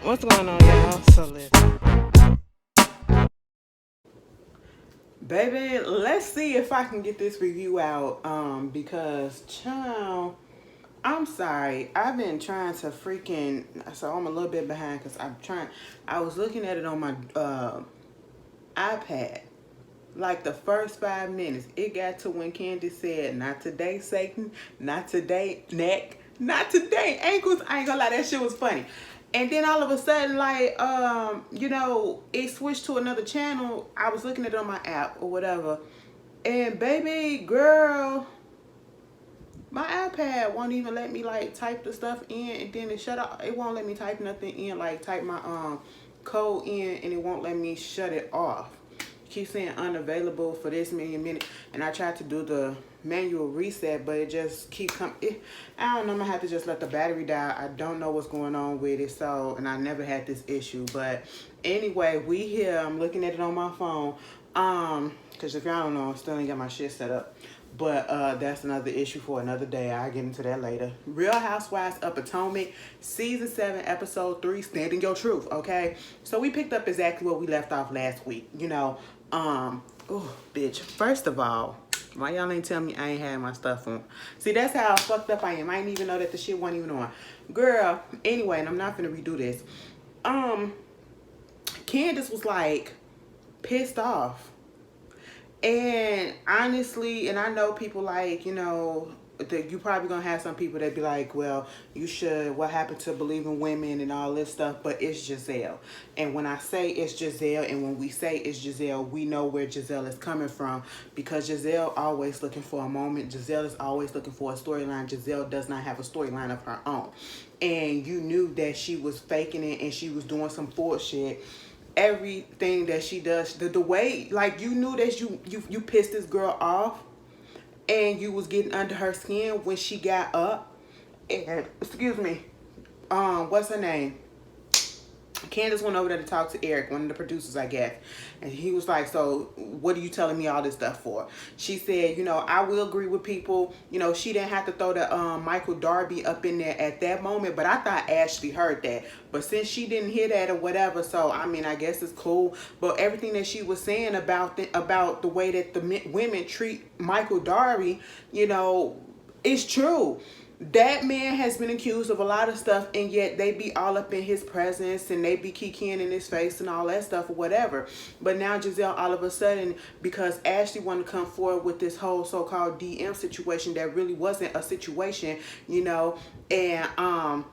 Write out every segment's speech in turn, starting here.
What's going on, y'all? So listen, baby, let's see if I can get this review out. Because child, I'm sorry. I've been trying to freaking. So I'm a little bit behind because I'm trying. I was looking at it on my iPad. Like the first 5 minutes, it got to when Candace said, "Not today, Satan. Not today, neck. Not today, ankles." I ain't gonna lie, that shit was funny. And then all of a sudden, like, it switched to another channel. I was looking at it on my app or whatever, and baby girl, my iPad won't even let me like type the stuff in, and then it shut off. It won't let me type nothing in, like type my code in, and it won't let me shut it off. Keep saying unavailable for this many minutes, and I tried to do the manual reset, but it just keep coming. I don't know. I'm gonna have to just let the battery die. I don't know what's going on with it. So, and I never had this issue, but anyway, we here. I'm looking at it on my phone. Cause if y'all don't know, I still ain't got my shit set up. But that's another issue for another day. I'll get into that later. Real Housewives of Potomac, Season 7, Episode 3, Standing Your Truth, okay? So we picked up exactly where we left off last week. Oh, bitch. First of all, why y'all ain't tell me I ain't had my stuff on? See, that's how fucked up I am. I didn't even know that the shit wasn't even on. Girl, anyway, and I'm not gonna redo this. Candace was like pissed off. And honestly, and I know people like, that you probably gonna have some people that be like, well, you should, what happened to believing women and all this stuff, but it's Giselle. And when I say it's Giselle, and when we say it's Giselle, we know where Giselle is coming from, because Giselle always looking for a moment. Giselle is always looking for a storyline. Giselle does not have a storyline of her own. And you knew that she was faking it and she was doing some bullshit. Everything that she does, the way, like, you knew that you pissed this girl off, and you was getting under her skin when she got up. And excuse me, what's her name? Candace went over there to talk to Eric, one of the producers, I guess. And he was like, so what are you telling me all this stuff for? She said, I will agree with people. She didn't have to throw the Michael Darby up in there at that moment, but I thought Ashley heard that. But since she didn't hear that or whatever, so, I mean, I guess it's cool. But everything that she was saying about the way that the women treat Michael Darby, is true. That man has been accused of a lot of stuff, and yet they be all up in his presence and they be kikiing in his face and all that stuff or whatever. But now Giselle, all of a sudden, because Ashley wanted to come forward with this whole so-called DM situation that really wasn't a situation, and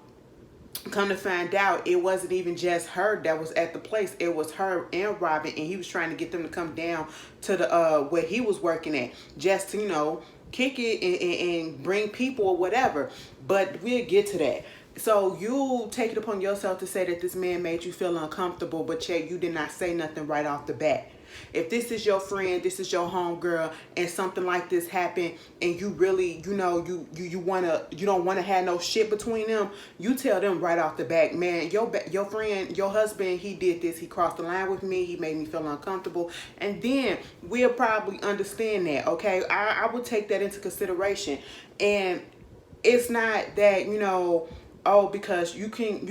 come to find out, it wasn't even just her that was at the place. It was her and Robin, and he was trying to get them to come down to the where he was working at, just to kick it and bring people or whatever. But we'll get to that. So you take it upon yourself to say that this man made you feel uncomfortable, but yet you did not say nothing right off the bat. If this is your friend, this is your homegirl, and something like this happened, and you really, you don't wanna have no shit between them, you tell them right off the bat, man, your friend, your husband, he did this, he crossed the line with me, he made me feel uncomfortable, and then we'll probably understand that, okay? I would take that into consideration, and it's not that, because you can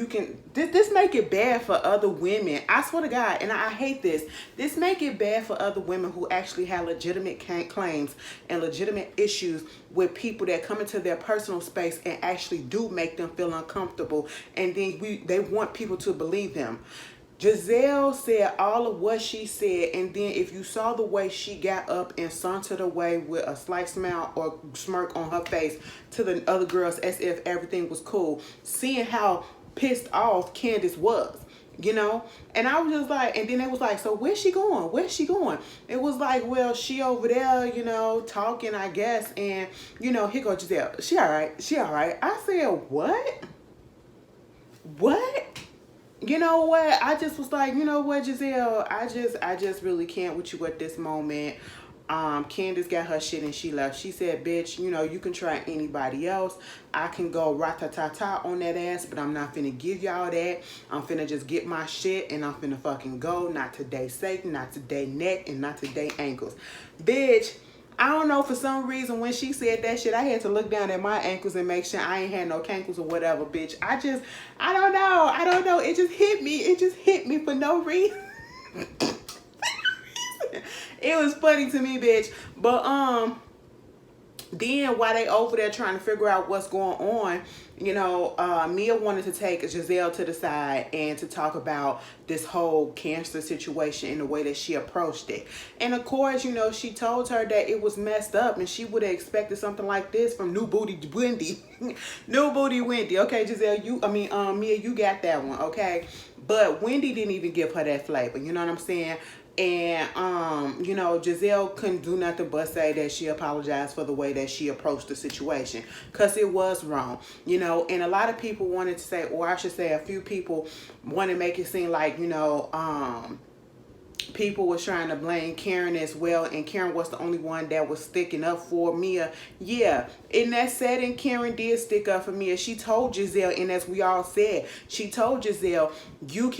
this make it bad for other women. I swear to God, and I hate this. This make it bad for other women who actually have legitimate claims and legitimate issues with people that come into their personal space and actually do make them feel uncomfortable, and then they want people to believe them. Giselle said all of what she said, and then if you saw the way she got up and sauntered away with a slight smile or smirk on her face to the other girls as if everything was cool, seeing how pissed off Candace was, and I was just like, and then it was like, so where's she going? Where's she going? It was like, well, she over there, talking, I guess, and, here goes Giselle. She all right. She all right. I said, what? What? You know what? I just was like, you know what, Giselle? I just really can't with you at this moment. Candace got her shit and she left. She said, bitch, you can try anybody else. I can go rat-ta-ta-ta on that ass, but I'm not finna give y'all that. I'm finna just get my shit and I'm finna fucking go. Not today, Satan. Not today, neck. And not today, ankles. Bitch, I don't know, for some reason when she said that shit, I had to look down at my ankles and make sure I ain't had no cankles or whatever, bitch. I don't know. I don't know. It just hit me. It just hit me for no reason. It was funny to me, bitch. But then while they over there trying to figure out what's going on, Mia wanted to take Giselle to the side and to talk about this whole cancer situation and the way that she approached it. And of course, she told her that it was messed up and she would have expected something like this from New Booty Wendy. New Booty Wendy. Okay, Giselle, Mia, you got that one, okay? But Wendy didn't even give her that flavor, you know what I'm saying? And, Giselle couldn't do nothing but say that she apologized for the way that she approached the situation. Because it was wrong, And a lot of people wanted to say, or I should say a few people want to make it seem like, people was trying to blame Karen as well, and Karen was the only one that was sticking up for Mia. Yeah, in that setting, Karen did stick up for Mia. She told Giselle, and as we all said, she told Giselle, you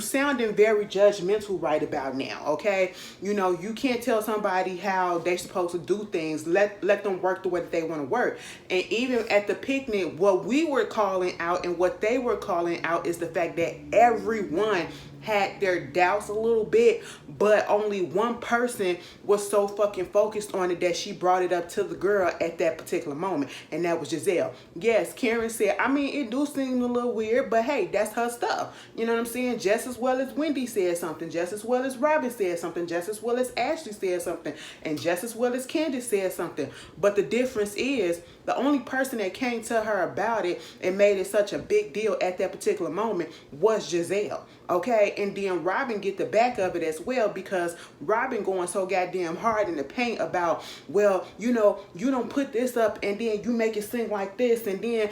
sounding very judgmental right about now, okay? You can't tell somebody how they're supposed to do things. Let them work the way that they want to work. And even at the picnic, what we were calling out and what they were calling out is the fact that everyone had their doubts a little bit, but only one person was so fucking focused on it that she brought it up to the girl at that particular moment, and that was Giselle. Yes, Karen said, it do seem a little weird, but hey, that's her stuff. You know what I'm saying? Just as well as Wendy said something, just as well as Robin said something, just as well as Ashley said something, and just as well as Candace said something. But the difference is, the only person that came to her about it and made it such a big deal at that particular moment was Giselle. Okay, and then Robin get the back of it as well, because Robin going so goddamn hard in the paint about, well, you don't put this up and then you make it seem like this, and then,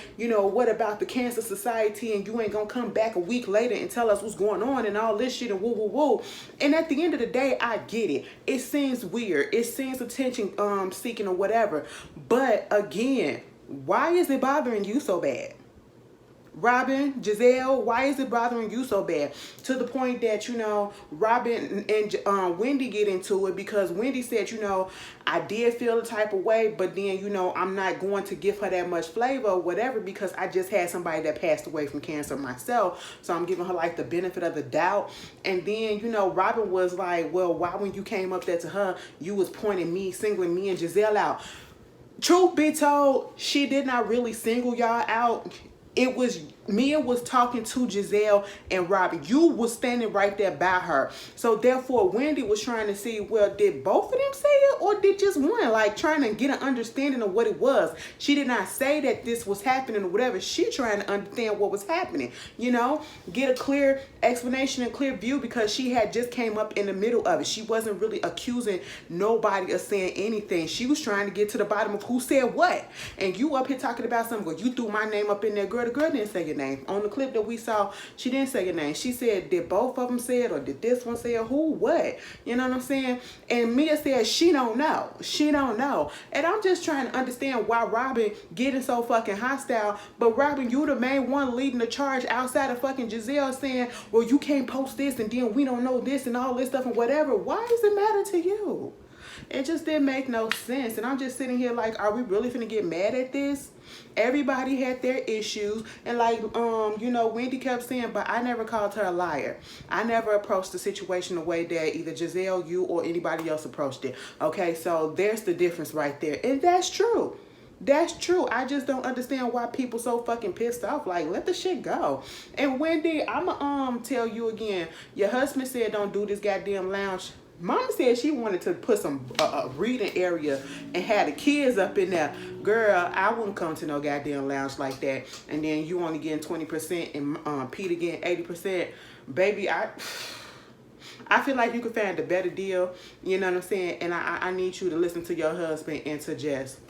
what about the Cancer Society, and you ain't gonna come back a week later and tell us what's going on and all this shit and woo woo woo. And at the end of the day, I get it. It seems weird. It seems attention seeking or whatever. But again, why is it bothering you so bad? Robin, Giselle, why is it bothering you so bad? To the point that, Robin and Wendy get into it, because Wendy said, I did feel the type of way, but then, I'm not going to give her that much flavor or whatever, because I just had somebody that passed away from cancer myself. So I'm giving her like the benefit of the doubt. And then, Robin was like, well, why when you came up there to her, you was singling me and Giselle out. Truth be told, she did not really single y'all out. It was Mia was talking to Giselle and Robin. You was standing right there by her. So therefore, Wendy was trying to see, well, did both of them say it or did just one? Like trying to get an understanding of what it was. She did not say that this was happening or whatever. She trying to understand what was happening. Get a clear explanation and clear view, because she had just came up in the middle of it. She wasn't really accusing nobody of saying anything. She was trying to get to the bottom of who said what. And you up here talking about something, well, you threw my name up in there, girl. The girl didn't say your name. On the clip that we saw, she didn't say your name. She said, did both of them say it, or did this one say it? Who, what? You know what I'm saying? And Mia said she don't know. She don't know. And I'm just trying to understand why Robin getting so fucking hostile. But Robin, you the main one leading the charge outside of fucking Giselle saying, well, you can't post this and then we don't know this and all this stuff and whatever. Why does it matter to you? It just didn't make no sense. And I'm just sitting here like, are we really finna get mad at this? Everybody had their issues. And like, Wendy kept saying, but I never called her a liar. I never approached the situation the way that either Giselle, you, or anybody else approached it. Okay, so there's the difference right there. And that's true. That's true. I just don't understand why people so fucking pissed off. Like, let the shit go. And Wendy, I'ma tell you again, your husband said don't do this goddamn lounge. Mama said she wanted to put some reading area and had the kids up in there. Girl, I wouldn't come to no goddamn lounge like that. And then you only getting 20% and Peter getting 80%. Baby, I feel like you could find a better deal. You know what I'm saying? And I need you to listen to your husband and to just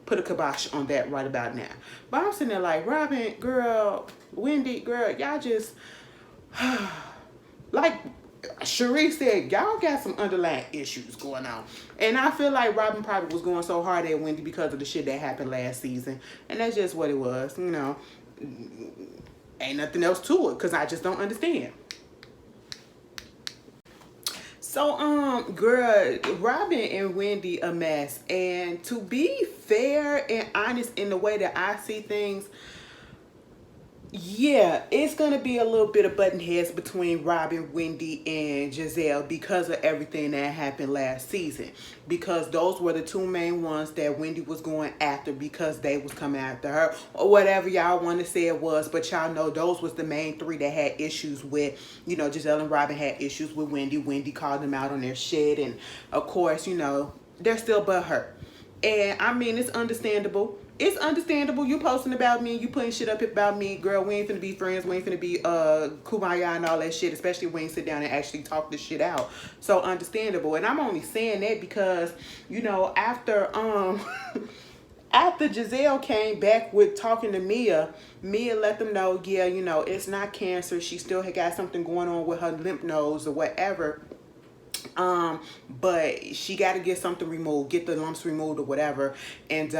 put a kibosh on that right about now. But I'm sitting there like, Robin, girl, Wendy, girl, y'all just like Cherie said, y'all got some underlying issues going on. And I feel like Robin probably was going so hard at Wendy because of the shit that happened last season. And that's just what it was, Ain't nothing else to it, because I just don't understand. So, girl, Robin and Wendy a mess. And to be fair and honest in the way that I see things, yeah, it's gonna be a little bit of button heads between Robin, Wendy, and Giselle because of everything that happened last season. Because those were the two main ones that Wendy was going after because they was coming after her or whatever y'all want to say it was. But y'all know those was the main three that had issues with, Giselle and Robin had issues with Wendy. Wendy called them out on their shit, and of course, they're still butthurt. And I mean, it's understandable. It's understandable. You posting about me, you putting shit up about me, girl. We ain't finna be friends. We ain't finna be kumbaya and all that shit. Especially when you sit down and actually talk this shit out. So understandable. And I'm only saying that because after after Giselle came back with talking to Mia let them know, yeah, it's not cancer. She still had got something going on with her lymph nodes or whatever. But she got to get something removed, get the lumps removed or whatever. And,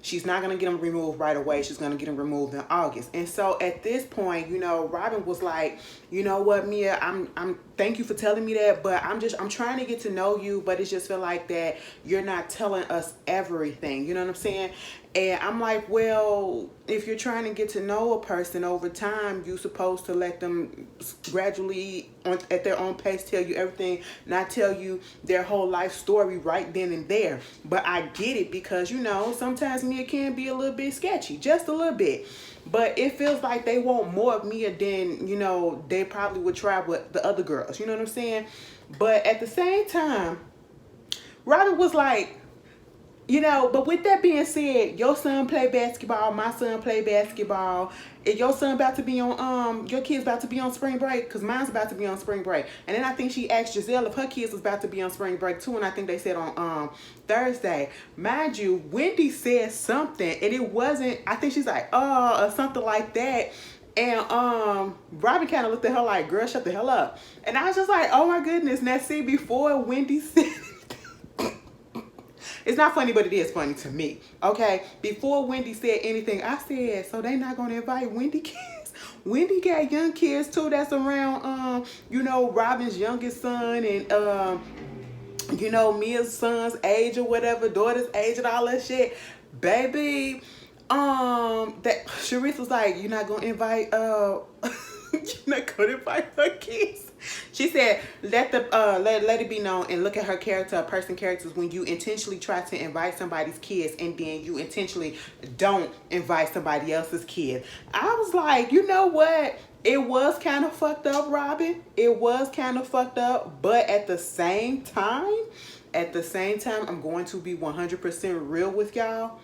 she's not going to get them removed right away. She's going to get them removed in August. And so at this point, Robin was like, you know what, Mia, I'm thank you for telling me that, but I'm trying to get to know you, but it just feel like that you're not telling us everything. You know what I'm saying? And I'm like, well, if you're trying to get to know a person over time, you're supposed to let them gradually, at their own pace, tell you everything, not tell you their whole life story right then and there. But I get it because, sometimes Mia can be a little bit sketchy, just a little bit. But it feels like they want more of Mia than, they probably would try with the other girls. You know what I'm saying? But at the same time, Robin was like, but with that being said, your son play basketball, my son play basketball, and your son about to be on, your kid's about to be on spring break, because mine's about to be on spring break. And then I think she asked Giselle if her kids was about to be on spring break too, and I think they said on Thursday. Mind you, Wendy said something, and it wasn't, I think she's like, or something like that. And Robin kind of looked at her like, girl, shut the hell up. And I was just like, oh my goodness. Now see, before Wendy said it's not funny, but it is funny to me. Okay, before Wendy said anything, I said, so they not gonna invite Wendy kids? Wendy got young kids too that's around Robin's youngest son and Mia's son's age or whatever, daughter's age and all that shit. Baby, that Sharice was like, you're not gonna invite you're not gonna invite her kids. She said, let it be known and look at her person characters when you intentionally try to invite somebody's kids and then you intentionally don't invite somebody else's kid. I was like, you know what? It was kind of fucked up, Robin. It was kind of fucked up, but at the same time, I'm going to be 100% real with y'all.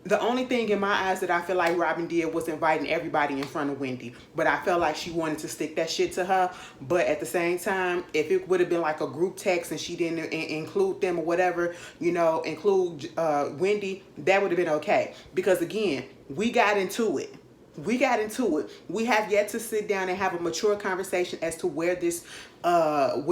The only thing in my eyes that I feel like Robin did was inviting everybody in front of Wendy. But I felt like she wanted to stick that shit to her. But at the same time, if it would have been like a group text and she didn't include them or whatever, include Wendy, that would have been okay. Because again, we got into it. We have yet to sit down and have a mature conversation as to where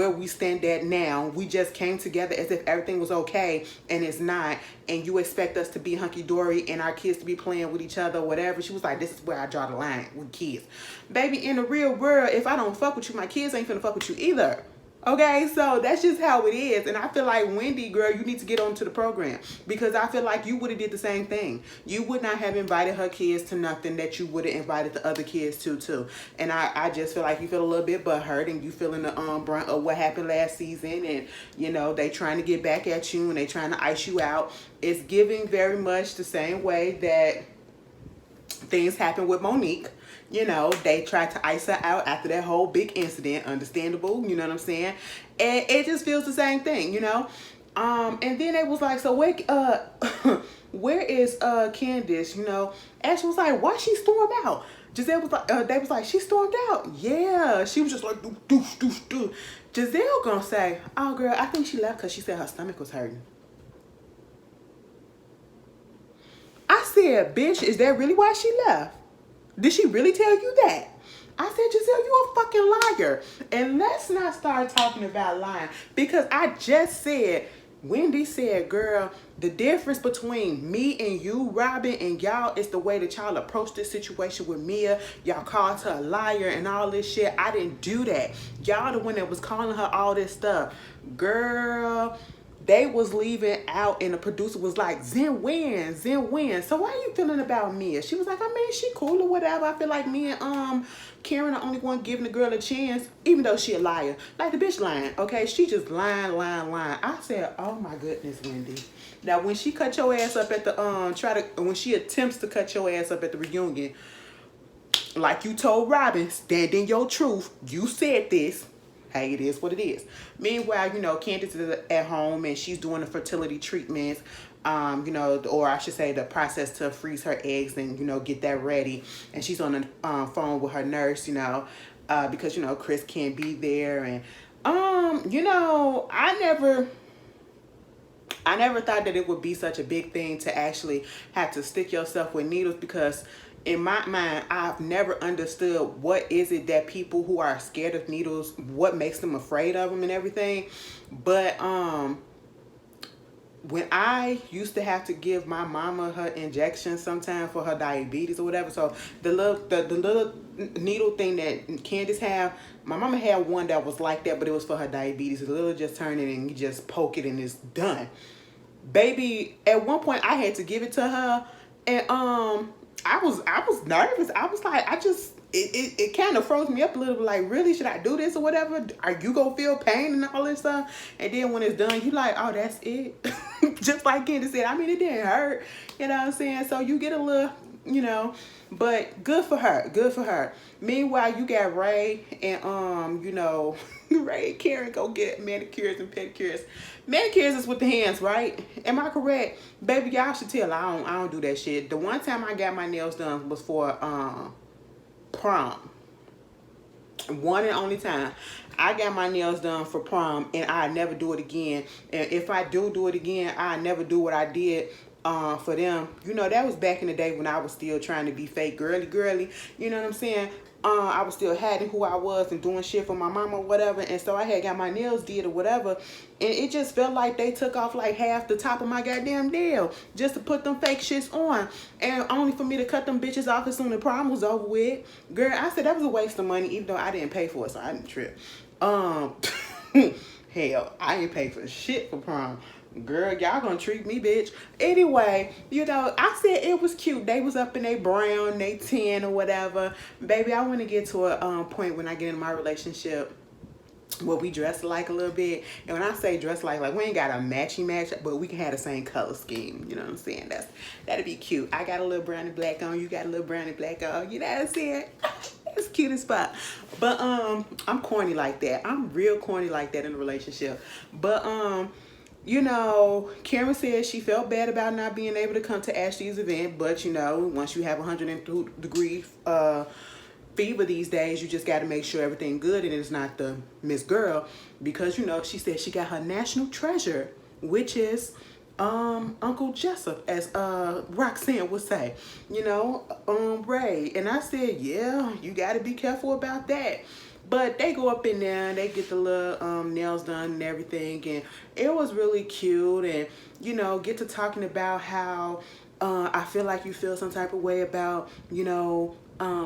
we stand at now. We just came together as if everything was okay, and it's not. And you expect us to be hunky-dory and our kids to be playing with each other, whatever. She was like, this is where I draw the line with kids. Baby, in the real world, if I don't fuck with you, my kids ain't finna fuck with you either. Okay, so that's just how it is. And I feel like, Wendy, girl, you need to get onto the program. Because I feel like you would have did the same thing. You would not have invited her kids to nothing that you would have invited the other kids to, too. And I just feel like you feel a little bit butthurt and you feeling the brunt of what happened last season. And, they trying to get back at you and they trying to ice you out. It's giving very much the same way that things happened with Monique. They tried to ice her out after that whole big incident. Understandable, you know what I'm saying? And it just feels the same thing, And then they was like, so where is Candace? Ashley was like, why she stormed out? Giselle was like, they was like, she stormed out. Yeah, she was just like, doo. Giselle gonna say, oh girl, I think she left because she said her stomach was hurting. I said, bitch, is that really why she left? Did she really tell you that? I said, Giselle, you a fucking liar. And let's not start talking about lying. Because I just said, Wendy said, girl, the difference between me and you, Robin, and y'all is the way that y'all approach this situation with Mia. Y'all called her a liar and all this shit. I didn't do that. Y'all the one that was calling her all this stuff. Girl, they was leaving out and the producer was like, Zen wins. So why are you feeling about Mia? She was like, I mean, she cool or whatever. I feel like me and Karen are only one giving the girl a chance, even though she a liar. Like the bitch lying, okay? She just lying. I said, oh my goodness, Wendy. Now when she cut your ass up at the when she attempts to cut your ass up at the reunion, like you told Robin, stand in your truth. You said this. Hey, it is what it is. Meanwhile, you know, Candace is at home and she's doing the fertility treatments, you know, or I should say the process to freeze her eggs and, you know, get that ready. And she's on the phone with her nurse, you know, because, you know, Chris can't be there. And, you know, I never thought that it would be such a big thing to actually have to stick yourself with needles, because in my mind, I've never understood what is it that people who are scared of needles, what makes them afraid of them and everything. But when I used to have to give my mama her injections sometimes for her diabetes or whatever, so the little needle thing that Candace had, my mama had one that was like that, but it was for her diabetes. The little just turn it and you just poke it and it's done. Baby, at one point I had to give it to her, and I was nervous. I was like, it kind of froze me up a little bit, like, really, should I do this or whatever? Are you gonna feel pain and all this stuff? And then when it's done, you like, oh, that's it. Just like Candace said, I mean, it didn't hurt, you know what I'm saying? So you get a little, you know, but good for her. Meanwhile, you got Ray and you know, Ray and Karen go get manicures and pedicures. Manicures is with the hands, right? Am I correct? Baby, y'all should tell I don't do that shit. The one time I got my nails done was for prom. One and only time I got my nails done for prom, and I never do it again. And if I do it again, I never do what I did for them. You know, that was back in the day when I was still trying to be fake girly. You know what I'm saying? I was still hiding who I was and doing shit for my mama or whatever. And so I had got my nails did or whatever. And it just felt like they took off like half the top of my goddamn nail just to put them fake shits on. And only for me to cut them bitches off as soon as the prom was over with. Girl, I said that was a waste of money, even though I didn't pay for it, so I didn't trip. Hell, I ain't pay for shit for prom. Girl, y'all gonna treat me, bitch. Anyway, you know, I said it was cute. They was up in they brown, they tan or whatever. Baby, I want to get to a point when I get in my relationship where we dress alike a little bit. And when I say dress alike, like we ain't got a matchy match, but we can have the same color scheme. You know what I'm saying? That'd be cute. I got a little brown and black on. You got a little brown and black on. You know what I'm saying? It's cute as fuck. But I'm corny like that. I'm real corny like that in a relationship. But you know, Karen said she felt bad about not being able to come to Ashley's event, but you know, once you have 102-degree fever these days, you just got to make sure everything good and it's not the Miss Girl, because you know, she said she got her national treasure, which is Uncle Jessup, as Roxanne would say, you know, Ray. And I said, yeah, you got to be careful about that. But they go up in there and they get the little nails done and everything, and it was really cute. And you know, get to talking about how I feel like you feel some type of way about, you know,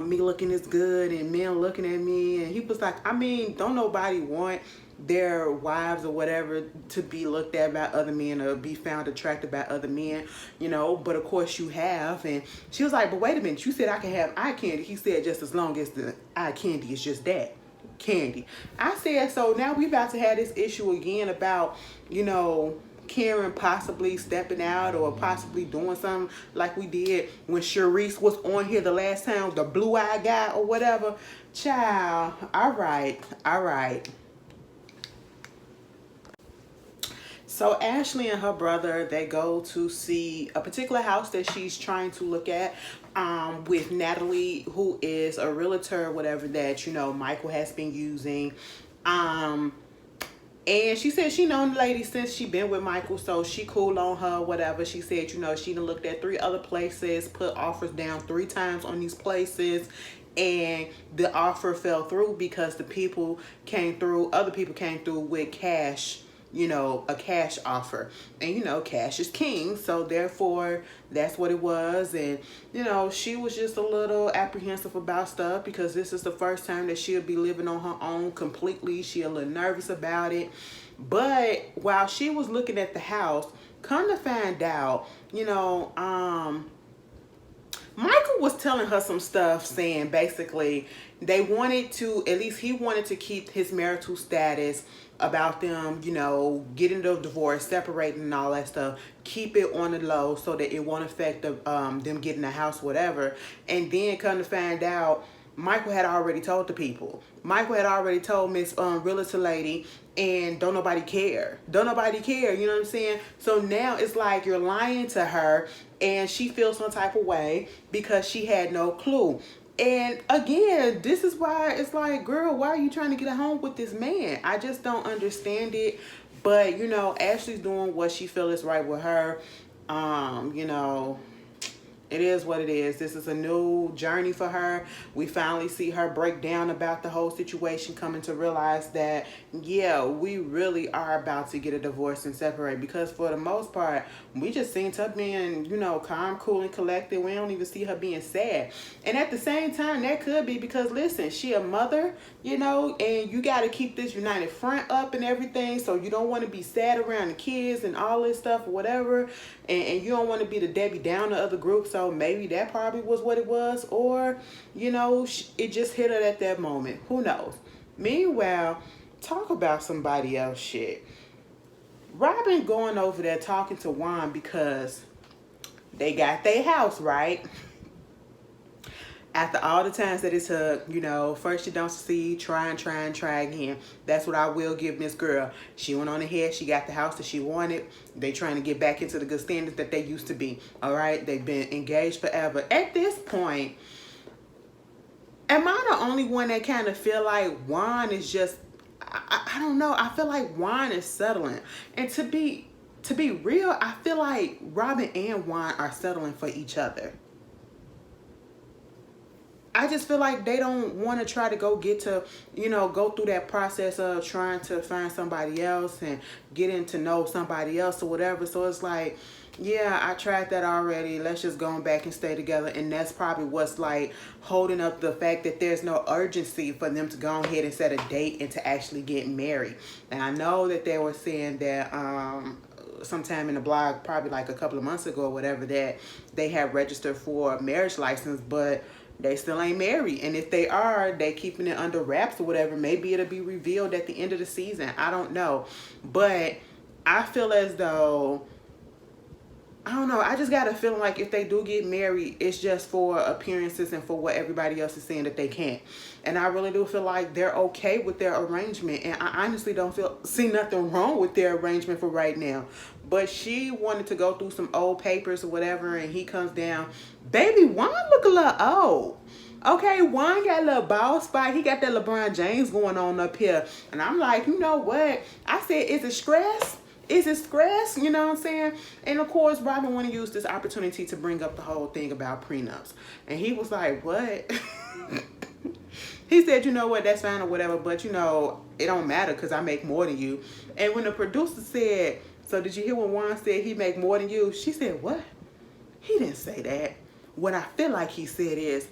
me looking as good and men looking at me. And he was like, I mean, don't nobody want their wives or whatever to be looked at by other men or be found attracted by other men, you know, but of course you have. And she was like, but wait a minute, you said I can have eye candy. He said, just as long as the eye candy is just that, candy. I said, so now we about to have this issue again about, you know, Karen possibly stepping out or possibly doing something like we did when Sharice was on here the last time, the blue-eyed guy or whatever. Child, all right. So Ashley and her brother, they go to see a particular house that she's trying to look at with Natalie, who is a realtor, whatever, that, you know, Michael has been using. And she said she known the lady since she been with Michael, so she cool on her, whatever. She said, you know, she done looked at 3 other places, put offers down 3 times on these places, and the offer fell through because other people came through with cash a cash offer. And, cash is king. So therefore, that's what it was. And, she was just a little apprehensive about stuff because this is the first time that she'll be living on her own completely. She a little nervous about it. But while she was looking at the house, come to find out, Michael was telling her some stuff saying basically they wanted to, at least he wanted to keep his marital status about them, getting the divorce, separating and all that stuff, keep it on the low so that it won't affect them getting a house, whatever. And then come to find out, Michael had already told the people. Michael had already told Miss Realtor Lady, and don't nobody care. Don't nobody care, you know what I'm saying? So now it's like you're lying to her, and she feels some type of way because she had no clue. And again, this is why it's like, girl, why are you trying to get home with this man? I just don't understand it. But, Ashley's doing what she feels is right with her. It is what it is. This is a new journey for her. We finally see her break down about the whole situation, coming to realize that, yeah, we really are about to get a divorce and separate. Because for the most part, we just seen her being, calm, cool, and collected. We don't even see her being sad. And at the same time, that could be because, listen, she a mother, and you got to keep this united front up and everything. So you don't want to be sad around the kids and all this stuff or whatever. And you don't want to be the Debbie Downer of the group. So maybe that probably was what it was. Or, it just hit her at that moment. Who knows? Meanwhile, talk about somebody else shit. Robin going over there talking to Juan because they got their house, right? After all the times that it took, first you don't succeed, try again. That's what I will give Miss Girl. She went on ahead, she got the house that she wanted. They trying to get back into the good standards that they used to be. All right, they've been engaged forever. At this point, am I the only one that kind of feel like Juan is just, I don't know. I feel like Juan is settling. And to be real, I feel like Robin and Juan are settling for each other. I just feel like they don't want to try to go through that process of trying to find somebody else and getting to know somebody else or whatever. So it's like, yeah, I tried that already. Let's just go back and stay together. And that's probably what's like holding up the fact that there's no urgency for them to go ahead and set a date and to actually get married. And I know that they were saying that sometime in the blog, probably like a couple of months ago or whatever, that they have registered for a marriage license, but they still ain't married. And if they are, they keeping it under wraps or whatever. Maybe it'll be revealed at the end of the season. I don't know. But I feel as though, I don't know, I just got a feeling like if they do get married, it's just for appearances and for what everybody else is saying that they can't. And I really do feel like they're okay with their arrangement. And I honestly don't see nothing wrong with their arrangement for right now. But she wanted to go through some old papers or whatever, and he comes down. Baby, Juan look a little old. Okay, Juan got a little bald spot. He got that LeBron James going on up here. And I'm like, you know what? I said, is it stress? Is it stress? You know what I'm saying? And of course, Robin want to use this opportunity to bring up the whole thing about prenups. And he was like, what? He said, you know what, that's fine or whatever, but it don't matter because I make more than you. And when the producer said, so did you hear when Juan said he make more than you? She said, what? He didn't say that. What I feel like he said is,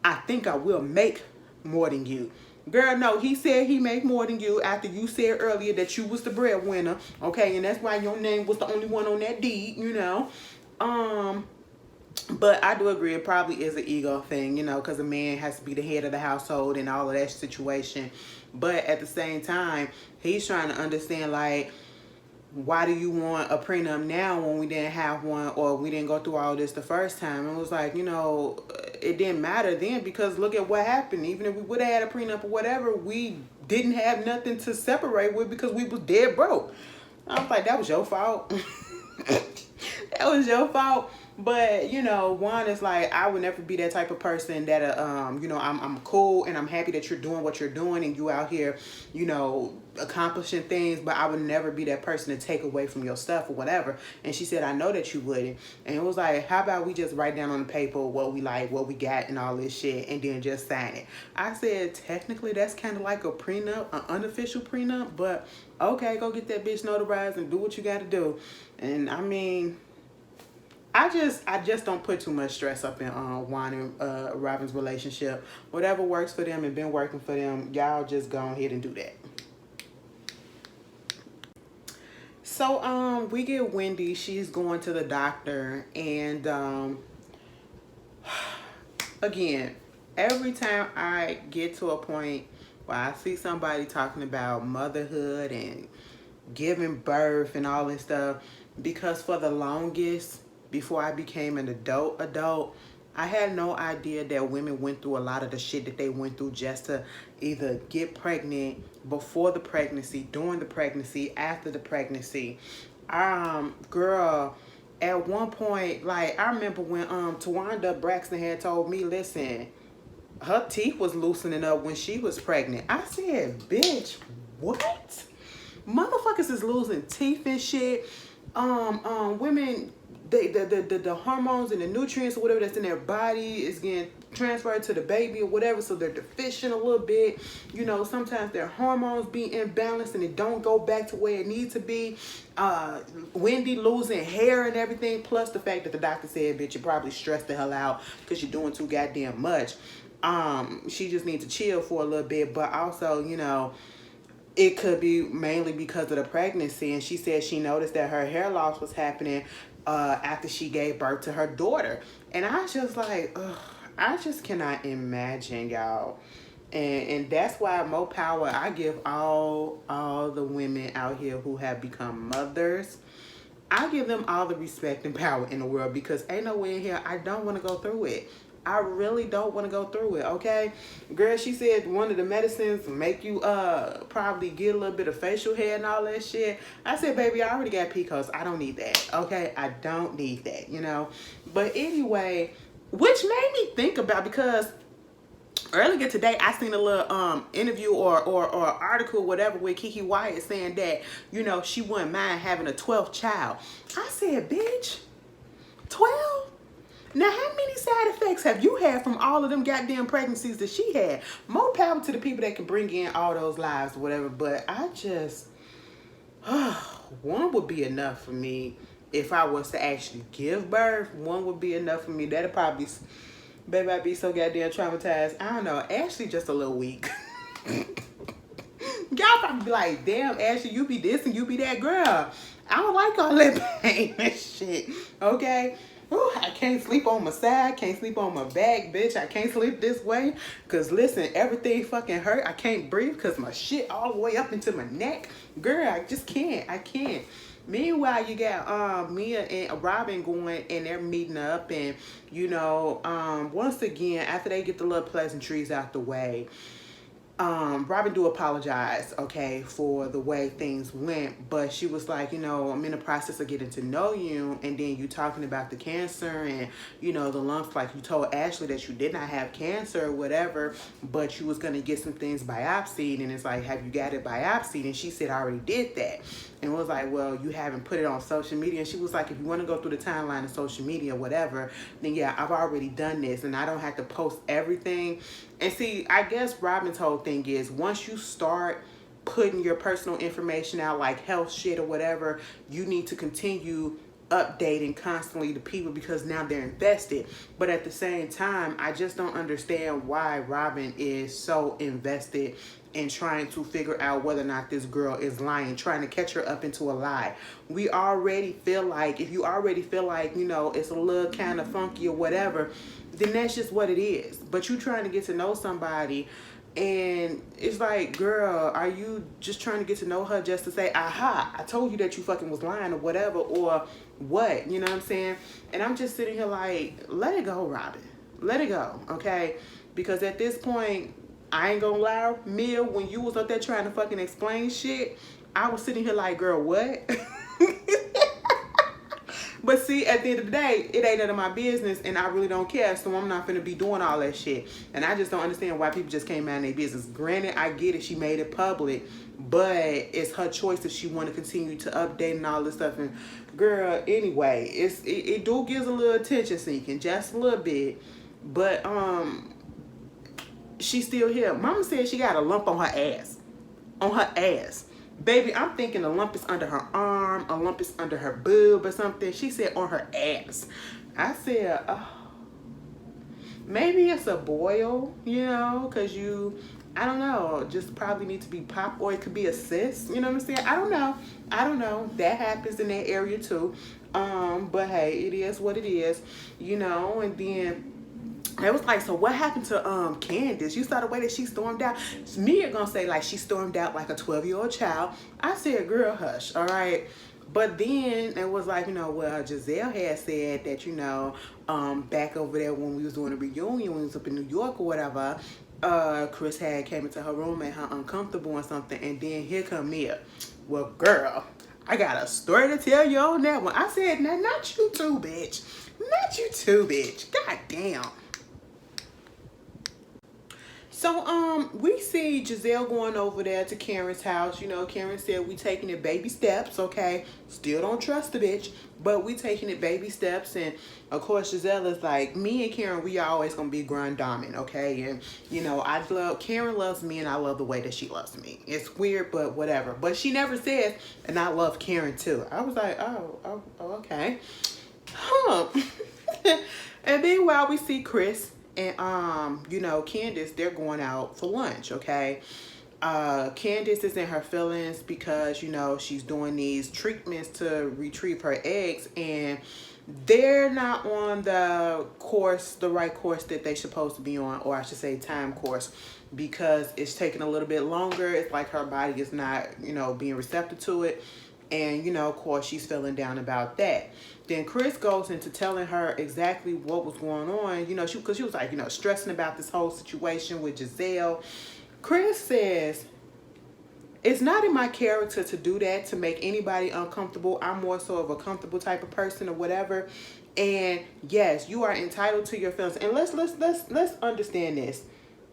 I think I will make more than you. Girl, no, he said he make more than you after you said earlier that you was the breadwinner. Okay, and that's why your name was the only one on that deed, But I do agree, it probably is an ego thing, because a man has to be the head of the household and all of that situation. But at the same time, he's trying to understand, like, why do you want a prenup now when we didn't have one, or we didn't go through all this the first time? And it was like, it didn't matter then because look at what happened. Even if we would have had a prenup or whatever, we didn't have nothing to separate with because we was dead broke. I was like, that was your fault. That was your fault. But you know, Juan is like, I would never be that type of person that you know, I'm cool and I'm happy that you're doing what you're doing and you out here, you know, accomplishing things, but I would never be that person to take away from your stuff or whatever. And she said, I know that you wouldn't. And it was like, how about we just write down on the paper what we like, what we got, and all this shit, and then just sign it. I said, technically, that's kind of like a prenup, an unofficial prenup, but okay, go get that bitch notarized and do what you got to do. And I mean, I just don't put too much stress up in Juan and Robin's relationship. Whatever works for them and been working for them, y'all just go ahead and do that. So we get Wendy. She's going to the doctor, and again, every time I get to a point where I see somebody talking about motherhood and giving birth and all this stuff, because for the longest, before I became an adult, I had no idea that women went through a lot of the shit that they went through just to either get pregnant, before the pregnancy, during the pregnancy, after the pregnancy. Girl, at one point, like, I remember when Tawanda Braxton had told me, listen, her teeth was loosening up when she was pregnant. I said, bitch, what? Motherfuckers is losing teeth and shit. Women, the hormones and the nutrients or whatever that's in their body is getting transferred to the baby or whatever, so they're deficient a little bit. You know, sometimes their hormones be imbalanced and it don't go back to where it needs to be. Wendy losing hair and everything, plus the fact that the doctor said, bitch, you probably stressed the hell out because you're doing too goddamn much. She just needs to chill for a little bit, but also, you know, it could be mainly because of the pregnancy. And she said she noticed that her hair loss was happening after she gave birth to her daughter. And I was just like, ugh, I just cannot imagine, y'all. And that's why more power I give all the women out here who have become mothers. I give them all the respect and power in the world, because ain't no way in here I don't want to go through it. I really don't want to go through it, okay? Girl, she said one of the medicines make you probably get a little bit of facial hair and all that shit. I said, baby, I already got Picos. I don't need that, okay? I don't need that, you know? But anyway, which made me think about, because earlier today I seen a little interview or article, whatever, with Kiki Wyatt saying that, you know, she wouldn't mind having a 12th child. I said, bitch, 12? Now, how many side effects have you had from all of them goddamn pregnancies that she had? More power to the people that can bring in all those lives or whatever. But I just, one would be enough for me. If I was to actually give birth, one would be enough for me. That'd probably, baby, I'd be so goddamn traumatized. I don't know. Ashley just a little weak. Y'all probably be like, damn, Ashley, you be this and you be that. Girl, I don't like all that pain and shit, okay? Ooh, I can't sleep on my side, can't sleep on my back, bitch. I can't sleep this way, because listen, everything fucking hurt. I can't breathe because my shit all the way up into my neck. Girl, I just can't. I can't. Meanwhile, you got Mia and Robin going, and they're meeting up, and you know, once again, after they get the little pleasantries out the way, Robin do apologize, okay, for the way things went, but she was like, you know, I'm in the process of getting to know you, and then you talking about the cancer and, you know, the lumps, like you told Ashley that you did not have cancer or whatever, but you was going to get some things biopsied, and it's like, have you got it biopsied? And she said, I already did that. And was like, well, you haven't put it on social media. And she was like, if you want to go through the timeline of social media, whatever, then yeah, I've already done this, and I don't have to post everything. And see, I guess Robin's whole thing is, once you start putting your personal information out, like health shit or whatever, you need to continue updating constantly to people, because now they're invested. But at the same time, I just don't understand why Robin is so invested in trying to figure out whether or not this girl is lying, trying to catch her up into a lie. We already feel like, if you already feel like, you know, it's a little kind of funky or whatever, then that's just what it is. But you trying to get to know somebody, and it's like, girl, are you just trying to get to know her just to say, aha, I told you that you fucking was lying or whatever, or what, you know what I'm saying? And I'm just sitting here like, let it go, Robin. Let it go, okay? Because at this point, I ain't gonna lie, Mia, when you was up there trying to fucking explain shit, I was sitting here like, girl, what? But see, at the end of the day, it ain't none of my business, and I really don't care. So I'm not finna be doing all that shit. And I just don't understand why people just can't mind their business. Granted, I get it. She made it public, but it's her choice if she want to continue to update and all this stuff. And girl, anyway, it do gives a little attention seeking, just a little bit. But she's still here. Mama said she got a lump on her ass. On her ass. Baby, I'm thinking a lump is under her arm, a lump is under her boob or something. She said on her ass. I said, oh, maybe it's a boil, you know, because I don't know, just probably need to be popped, or it could be a cyst, you know what I'm saying? I don't know. That happens in that area too. But hey, it is what it is, you know. And then it was like, so what happened to Candace? You saw the way that she stormed out. Mia gonna say like she stormed out like a 12-year-old child. I said, girl, hush, all right. But then it was like, you know, well, Giselle had said that, you know, back over there when we was doing a reunion, when we was up in New York or whatever, Chris had came into her room, made her uncomfortable and something, and then here come Mia. Well, girl, I got a story to tell you on that one. I said, nah, not you too, bitch. Not you too, bitch. God damn. So, we see Giselle going over there to Karen's house. You know, Karen said we taking it baby steps, okay? Still don't trust the bitch, but we taking it baby steps. And, of course, Giselle is like, me and Karen, we always going to be grand dominant, okay? And, you know, Karen loves me, and I love the way that she loves me. It's weird, but whatever. But she never says, and I love Karen, too. I was like, oh okay. Huh. And then while we see Chris and you know, Candace, they're going out for lunch, okay? Candace is in her feelings because, you know, she's doing these treatments to retrieve her eggs, and they're not on the right course that they're supposed to be on, or I should say time course, because it's taking a little bit longer. It's like her body is not, you know, being receptive to it. And, you know, of course, she's feeling down about that. Then Chris goes into telling her exactly what was going on, you know, because she was like, you know, stressing about this whole situation with Giselle. Chris says, it's not in my character to do that, to make anybody uncomfortable. I'm more so of a comfortable type of person or whatever. And yes, you are entitled to your feelings. And let's understand this,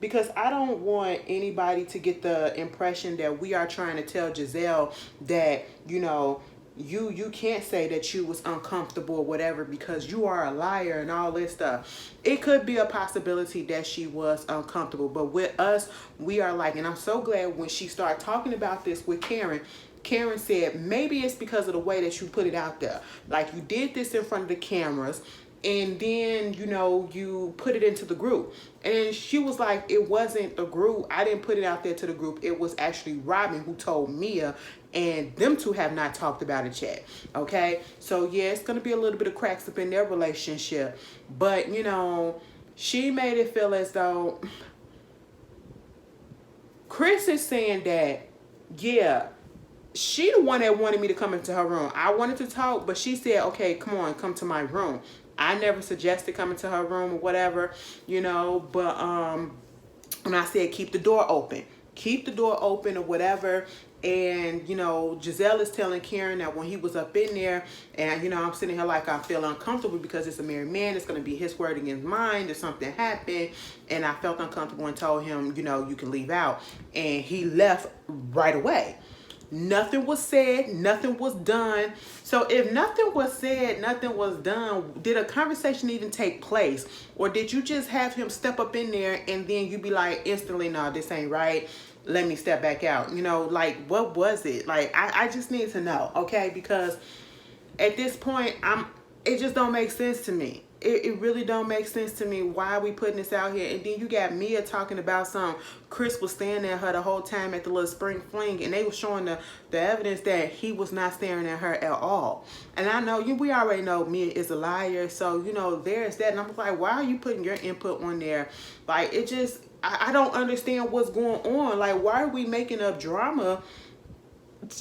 because I don't want anybody to get the impression that we are trying to tell Giselle that, you know, you can't say that you was uncomfortable or whatever because you are a liar and all this stuff. It could be a possibility that she was uncomfortable, but with us, we are like, and I'm so glad when she started talking about this with Karen, Karen said, maybe it's because of the way that you put it out there. Like, you did this in front of the cameras, and then, you know, you put it into the group. And she was like, it wasn't the group. I didn't put it out there to the group. It was actually Robin who told Mia, and them two have not talked about it yet. Okay? So, yeah, it's going to be a little bit of cracks up in their relationship. But, you know, she made it feel as though Chris is saying that, yeah, she the one that wanted me to come into her room. I wanted to talk, but she said, okay, come on, come to my room. I never suggested coming to her room or whatever, you know, but and I said keep the door open. Keep the door open or whatever. And, you know, Giselle is telling Karen that when he was up in there, and, you know, I'm sitting here like I feel uncomfortable because it's a married man. It's going to be his word against mine if something happened. And I felt uncomfortable and told him, you know, you can leave out. And he left right away. Nothing was said, nothing was done. So if nothing was said, nothing was done, did a conversation even take place? Or did you just have him step up in there and then you be like instantly, no, this ain't right, let me step back out? You know, like, what was it? Like, I just need to know, okay? Because at this point, it just don't make sense to me. It really don't make sense to me. Why are we putting this out here? And then you got Mia talking about Chris was staring at her the whole time at the little spring fling, and they were showing the evidence that he was not staring at her at all. And I know, we already know Mia is a liar, so, you know, there's that. And I'm like, why are you putting your input on there? Like, it just, I don't understand what's going on. Like, why are we making up drama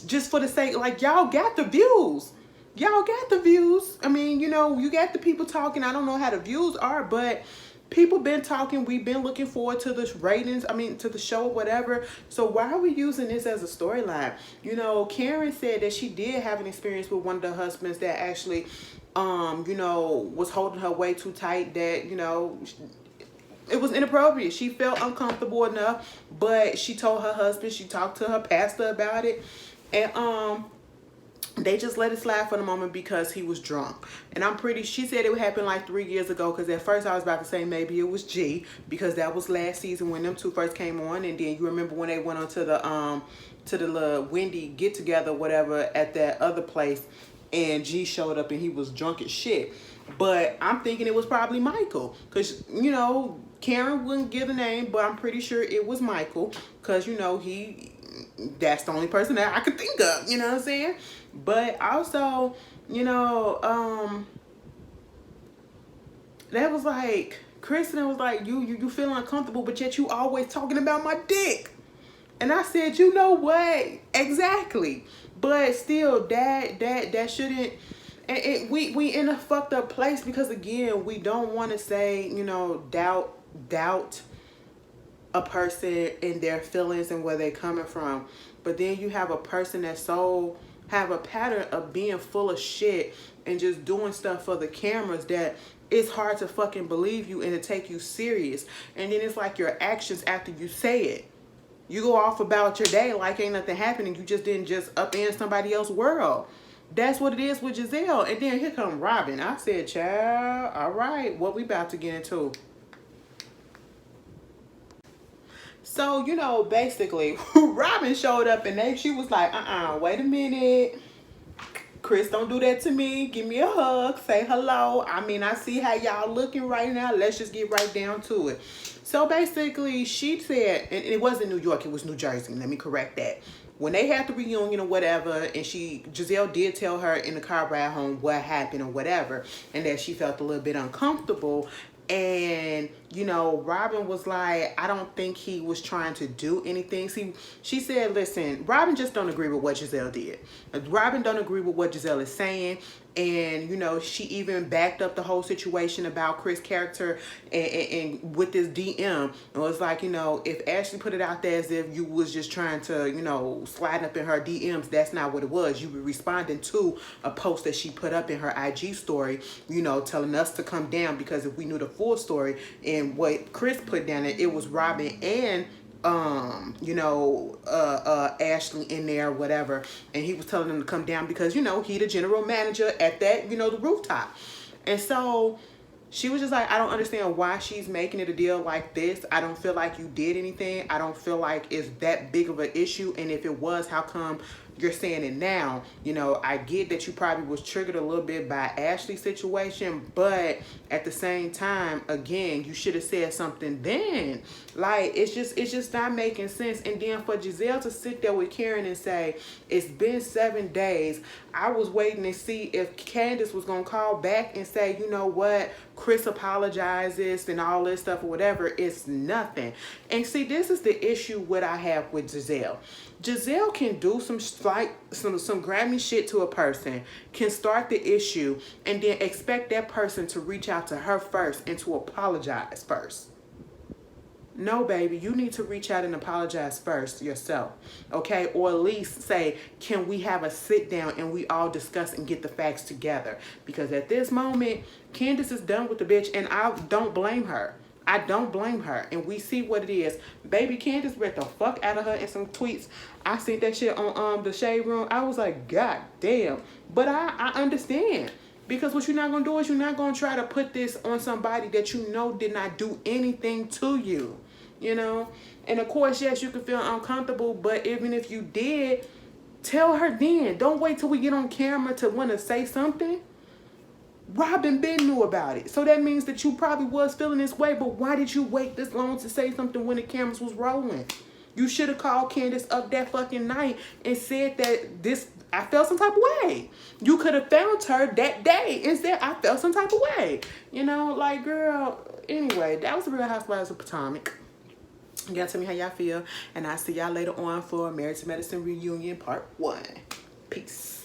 just for the sake, like, y'all got the views. Y'all got the views. I mean, you know, you got the people talking. I don't know how the views are, but people been talking. We've been looking forward to the ratings. I mean, to the show or whatever. So why are we using this as a storyline? You know, Karen said that she did have an experience with one of the husbands that actually, you know, was holding her way too tight. That, you know, it was inappropriate. She felt uncomfortable enough, but she told her husband. She talked to her pastor about it, and they just let it slide for the moment because he was drunk. And I'm pretty, she said it happened like 3 years ago, because at first I was about to say maybe it was G, because that was last season when them two first came on. And then you remember when they went on to the little Wendy get together, whatever, at that other place, and G showed up and he was drunk as shit. But I'm thinking it was probably Michael, because, you know, Karen wouldn't give a name, but I'm pretty sure it was Michael, because, you know, that's the only person that I could think of, you know what I'm saying? But also, you know, that was like, Kristen was like, you feel uncomfortable, but yet you always talking about my dick. And I said, you know what? Exactly. But still, that shouldn't, and we in a fucked up place, because again, we don't want to say, you know, doubt a person and their feelings and where they're coming from. But then you have a person that have a pattern of being full of shit and just doing stuff for the cameras that it's hard to fucking believe you and to take you serious. And then it's like your actions after you say it. You go off about your day like ain't nothing happening. You just didn't just upend somebody else's world. That's what it is with Giselle. And then here come Robin. I said, child, all right, what we about to get into? So, you know, basically, Robin showed up and she was like, wait a minute. Chris, don't do that to me. Give me a hug. Say hello. I mean, I see how y'all looking right now. Let's just get right down to it. So basically, she said, and it wasn't New York, it was New Jersey. Let me correct that. When they had the reunion or whatever, and Giselle did tell her in the car ride home what happened or whatever, and that she felt a little bit uncomfortable. And, you know, Robin was like, I don't think he was trying to do anything. See, she said, listen, Robin just don't agree with what Giselle did. Robin don't agree with what Giselle is saying. And, you know, she even backed up the whole situation about Chris' character and with this DM. It was like, you know, if Ashley put it out there as if you was just trying to, you know, slide up in her DMs, that's not what it was. You were responding to a post that she put up in her IG story, you know, telling us to come down, because if we knew the full story and what Chris put down, it was Robin and you know, Ashley in there, whatever, and he was telling them to come down because, you know, he the general manager at that, you know, the rooftop. And so she was just like, I don't understand why she's making it a deal like this. I don't feel like you did anything. I don't feel like it's that big of an issue, and if it was, how come you're saying it now? You know, I get that you probably was triggered a little bit by Ashley's situation, but at the same time, again, you should have said something then. Like, it's just not making sense. And then for Giselle to sit there with Karen and say, it's been 7 days. I was waiting to see if Candace was going to call back and say, you know what, Chris apologizes and all this stuff or whatever. It's nothing. And see, this is the issue what I have with Giselle. Giselle can do some Grammy shit to a person, can start the issue, and then expect that person to reach out to her first and to apologize first. No, baby, you need to reach out and apologize first yourself, okay? Or at least say, can we have a sit down and we all discuss and get the facts together? Because at this moment, Candace is done with the bitch, and I don't blame her. I don't blame her. And we see what it is. Baby, Candace read the fuck out of her in some tweets. I seen that shit on the Shade Room. I was like, God damn. But I understand. Because what you're not going to do is you're not going to try to put this on somebody that you know did not do anything to you. You know? And of course, yes, you can feel uncomfortable. But even if you did, tell her then. Don't wait till we get on camera to want to say something. Robin Ben knew about it. So that means that you probably was feeling this way. But why did you wait this long to say something when the cameras was rolling? You should have called Candace up that fucking night and said that I felt some type of way. You could have found her that day and said, I felt some type of way. You know, like, girl, anyway, that was the Real Housewives of Potomac. You gotta tell me how y'all feel. And I'll see y'all later on for Married to Medicine Reunion Part 1. Peace.